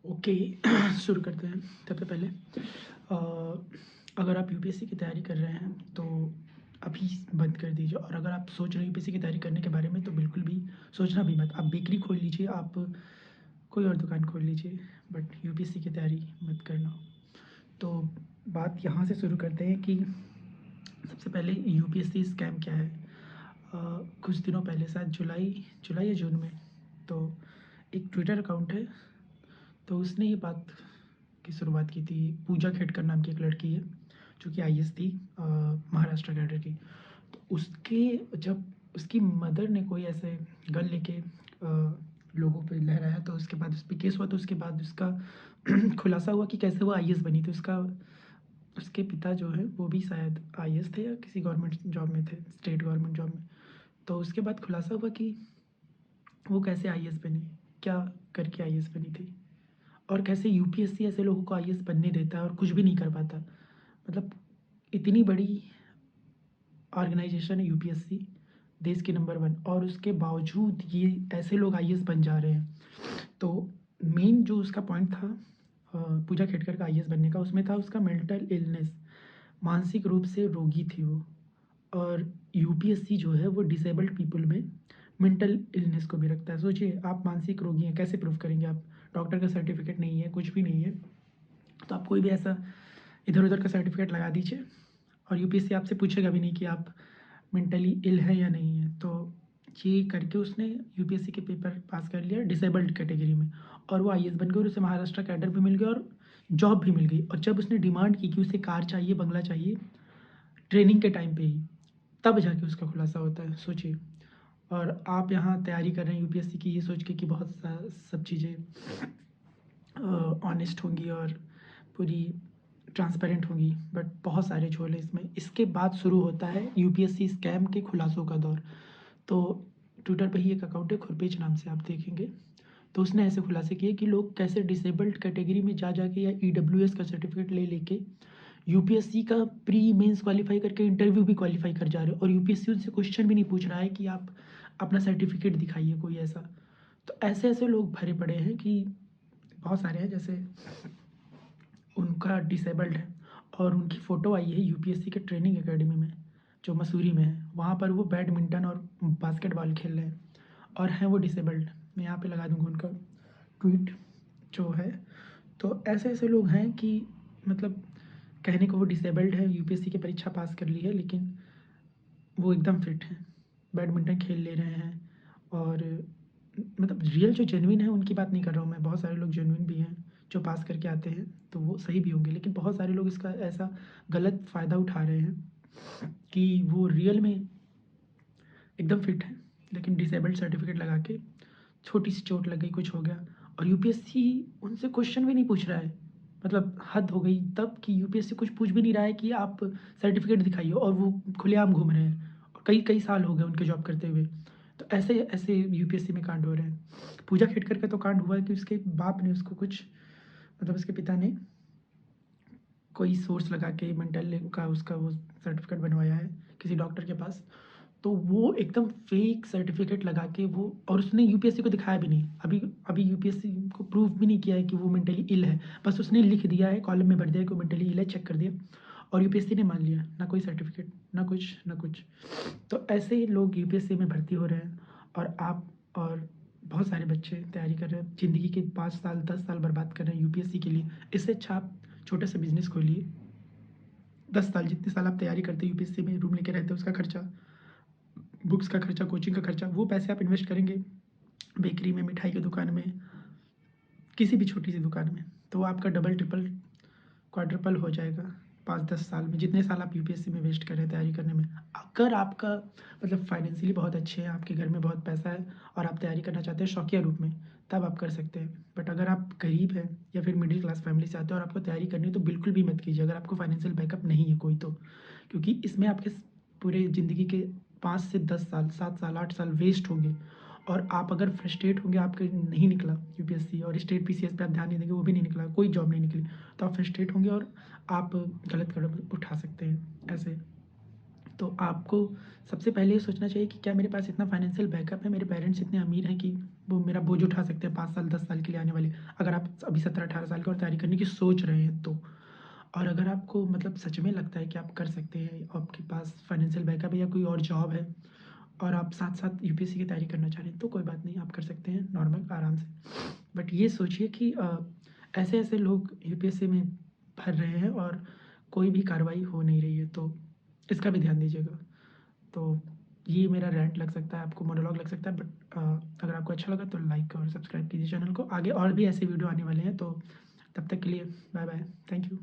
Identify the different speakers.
Speaker 1: Okay. शुरू करते हैं। सबसे पहले अगर आप यूपीएससी की तैयारी कर रहे हैं तो अभी बंद कर दीजिए, और अगर आप सोच रहे हैं यूपीएससी की तैयारी करने के बारे में तो बिल्कुल भी सोचना भी मत। आप बेकरी खोल लीजिए, आप कोई और दुकान खोल लीजिए, बट यूपीएससी की तैयारी मत करना। तो बात यहाँ से शुरू करते हैं कि सबसे पहले यूपीएससी स्कैम क्या है। कुछ दिनों पहले, शायद जुलाई जुलाई या जून में, तो एक ट्विटर अकाउंट है, तो उसने ये बात की शुरुआत की थी। पूजा खेडकर नाम की एक लड़की है जो कि आईएएस थी, महाराष्ट्र कैडर की। तो उसके जब उसकी मदर ने कोई ऐसे गन लेके लोगों पे लहराया, तो उसके बाद उस पर केस हुआ। तो उसके बाद उसका खुलासा हुआ कि कैसे वो आईएएस बनी थी। उसके पिता जो है वो भी शायद आईएएस थे या किसी गवर्नमेंट जॉब में थे, स्टेट गवर्नमेंट जॉब में। तो उसके बाद खुलासा हुआ कि वो कैसे आईएएस बनी, क्या करके आईएएस बनी थी, और कैसे यूपीएससी ऐसे लोगों को आईएएस बनने देता है और कुछ भी नहीं कर पाता। मतलब इतनी बड़ी ऑर्गेनाइजेशन है यूपीएससी, देश की नंबर 1, और उसके बावजूद ये ऐसे लोग आईएएस बन जा रहे हैं। तो मेन जो उसका पॉइंट था पूजा खेडकर का आईएएस बनने का, उसमें था उसका मेंटल इलनेस। मानसिक रूप से रोगी थी वो। और यूपीएससी जो है वो डिसेबल्ड पीपल में मेंटल इलनेस को भी रखता है। सोचिए, आप मानसिक रोगी हैं, कैसे प्रूव करेंगे आप? डॉक्टर का सर्टिफिकेट नहीं है, कुछ भी नहीं है, तो आप कोई भी ऐसा इधर उधर का सर्टिफिकेट लगा दीजिए, और यूपीएससी आपसे पूछेगा भी नहीं कि आप मेंटली इल है या नहीं है। तो ये करके उसने यूपीएससी के पेपर पास कर लिया डिसेबल्ड कैटेगरी में, और वो आईएएस बन गई, और उसे महाराष्ट्र कैडर भी मिल गया और जॉब भी मिल गई। और जब उसने डिमांड की कि उसे कार चाहिए, बंगला चाहिए, ट्रेनिंग के टाइम पे ही, तब जाके उसका खुलासा होता है। सोचिए। और आप यहाँ तैयारी कर रहे हैं यूपीएससी की, ये सोच के कि बहुत सब चीज़ें ऑनेस्ट होंगी और पूरी ट्रांसपेरेंट होंगी, बट बहुत सारे झोल हैं इसमें। इसके बाद शुरू होता है यूपीएससी स्कैम के खुलासों का दौर। तो ट्विटर पे ही एक अकाउंट है, खुरपेच नाम से, आप देखेंगे। तो उसने ऐसे खुलासे किए कि लोग कैसे डिसेबल्ड कैटेगरी में जा जाके या ईडब्ल्यूएस का सर्टिफिकेट ले लेके यूपीएससी का प्री मेंस क्वालिफाई करके इंटरव्यू भी क्वालिफाई कर जा रहे हो, और यूपीएससी उनसे क्वेश्चन भी नहीं पूछ रहा है कि आप अपना सर्टिफिकेट दिखाइए कोई ऐसा। तो ऐसे ऐसे लोग भरे पड़े हैं कि बहुत सारे हैं। जैसे उनका डिसेबल्ड है, और उनकी फ़ोटो आई है यूपीएससी के ट्रेनिंग एकेडमी में जो मसूरी में है। वहाँ पर वो बैडमिंटन और बास्केटबॉल खेल रहे हैं, और हैं वो डिसेबल्ड। मैं यहाँ पे लगा दूँगा उनका ट्वीट जो है। तो ऐसे ऐसे लोग हैं कि मतलब कहने को वो डिसेबल्ड है, यूपीएससी की परीक्षा पास कर ली है, लेकिन वो एकदम फिट हैं, बैडमिंटन खेल ले रहे हैं। और मतलब रियल जो जेन्युइन है उनकी बात नहीं कर रहा हूँ मैं, बहुत सारे लोग जेन्युइन भी हैं जो पास करके आते हैं, तो वो सही भी होंगे, लेकिन बहुत सारे लोग इसका ऐसा गलत फ़ायदा उठा रहे हैं कि वो रियल में एकदम फिट है, लेकिन डिसेबल्ड सर्टिफिकेट लगा के छोटी सी चोट लग गई, कुछ हो गया, और यूपीएससी उनसे क्वेश्चन भी नहीं पूछ रहा है। मतलब हद हो गई तब कि यूपीएससी कुछ पूछ भी नहीं रहा है कि आप सर्टिफिकेट दिखाइए, और वो खुलेआम घूम रहे हैं, और कई कई साल हो गए उनके जॉब करते हुए। तो ऐसे ऐसे यूपीएससी में कांड हो रहे हैं। पूजा खेडकर का तो कांड हुआ है कि उसके बाप ने उसको कुछ, मतलब उसके पिता ने कोई सोर्स लगा के मेंटल का उसका वो सर्टिफिकेट बनवाया है किसी डॉक्टर के पास। तो वो एकदम फेक सर्टिफिकेट लगा के वो, और उसने यूपीएससी को दिखाया भी नहीं। अभी अभी यूपीएससी को प्रूव भी नहीं किया है कि वो मेंटली इल है। बस उसने लिख दिया है, कॉलम में भर दिया कि वो मेंटली इल है, चेक कर दिया, और यूपीएससी ने मान लिया। ना कोई सर्टिफिकेट, ना कुछ, ना कुछ। तो ऐसे ही लोग यूपीएससी में भर्ती हो रहे हैं, और आप और बहुत सारे बच्चे तैयारी कर रहे हैं, ज़िंदगी के 5 साल 10 साल बर्बाद कर रहे हैं यूपीएससी के लिए। इससे अच्छा आप छोटा सा बिजनेस खोलिए। 10 साल, जितने साल आप तैयारी करते हैं यूपीएससी में, रूम लेके रहते हैं, उसका खर्चा, बुक्स का खर्चा, कोचिंग का खर्चा, वो पैसे आप इन्वेस्ट करेंगे बेकरी में, मिठाई की दुकान में, किसी भी छोटी सी दुकान में, तो वो आपका डबल ट्रिपल क्वाड्रपल हो जाएगा 5-10 साल में, जितने साल आप यूपीएससी में वेस्ट कर रहे हैं तैयारी करने में। अगर आपका मतलब फाइनेंशियली बहुत अच्छे हैं, आपके घर में बहुत पैसा है, और आप तैयारी करना चाहते हैं शौकिया रूप में, तब आप कर सकते हैं। बट अगर आप गरीब हैं या फिर मिडिल क्लास फैमिली से आते हैं और आपको तैयारी करनी है, तो बिल्कुल भी मत कीजिए अगर आपको फाइनेंशियल बैकअप नहीं है कोई तो। क्योंकि इसमें आपके पूरे ज़िंदगी के 5 से 10 साल, 7 साल, 8 साल वेस्ट होंगे। और आप अगर फ्रस्ट्रेट होंगे, आपके नहीं निकला यूपीएससी, और स्टेट पीसीएस पे आप ध्यान नहीं देंगे, वो भी नहीं निकला, कोई जॉब नहीं निकली, तो आप फ्रस्ट्रेट होंगे और आप गलत कदम उठा सकते हैं ऐसे। तो आपको सबसे पहले ये सोचना चाहिए कि क्या मेरे पास इतना फाइनेंशियल बैकअप है, मेरे पेरेंट्स इतने अमीर हैं कि वो मेरा बोझ उठा सकते हैं 5 साल 10 साल के लिए आने वाले, अगर आप अभी 17-18 साल के और तैयारी करने की सोच रहे हैं तो। और अगर आपको मतलब सच में लगता है कि आप कर सकते हैं, आपके पास फाइनेंशियल बैकअप है या कोई और जॉब है और आप साथ-साथ यूपीएससी की तैयारी करना चाह रहे हैं, तो कोई बात नहीं, आप कर सकते हैं नॉर्मल आराम से। बट ये सोचिए कि ऐसे-ऐसे लोग यूपीएससी में भर रहे हैं और कोई भी कार्रवाई हो नहीं रही है, तो इसका भी ध्यान दीजिएगा। तो ये मेरा रैंट लग सकता है, आपको मोनोलॉग लग सकता है, बट अगर आपको अच्छा लगा तो लाइक और सब्सक्राइब कीजिए चैनल को। आगे और भी ऐसे वीडियो आने वाले हैं, तो तब तक के लिए बाय-बाय। Thank you.